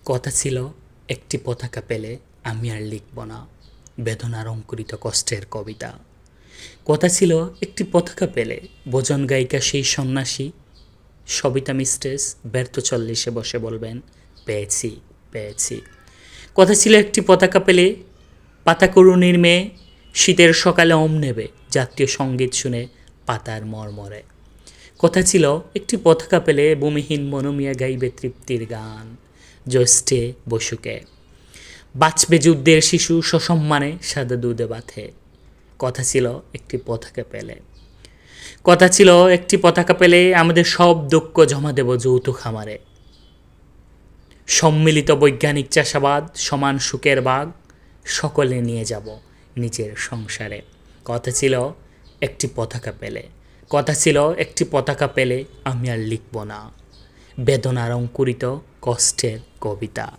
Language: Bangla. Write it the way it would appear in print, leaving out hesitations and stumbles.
কথা ছিল একটি পতাকা পেলে আমি আর লিখব না বেদনার অঙ্কুরিত কষ্টের কবিতা। কথা ছিল একটি পতাকা পেলে ভোজন গায়িকা সেই সন্ন্যাসী সবিতা মিস্ট্রেস ব্যর্থ চল্লিশে বসে বলবেন পেয়েছি পেয়েছি। কথা ছিল একটি পতাকা পেলে পাতাকুরুনির মেয়ে শীতের সকালে নেবে জাতীয় সঙ্গীত শুনে পাতার মর্মরে। কথা ছিল একটি পতাকা পেলে ভূমিহীন মনোমিয়া গাইবে তৃপ্তির গান জ্যৈষ্ঠে বসুকে। বাঁচবে যুদ্ধের শিশু সসম্মানে সাদা দুধে বাথে। কথা ছিল একটি পতাকা পেলে। কথা ছিল একটি পতাকা পেলে আমাদের সব দুঃখ জমা দেব যৌথ খামারে। সম্মিলিত বৈজ্ঞানিক চাষাবাদ সমান সুখের বাগ সকলে নিয়ে যাব নিজের সংসারে। কথা ছিল একটি পতাকা পেলে। কথা ছিল একটি পতাকা পেলে আমি আর লিখব না বেদনার অঙ্কুরিত কষ্টের কবিতা।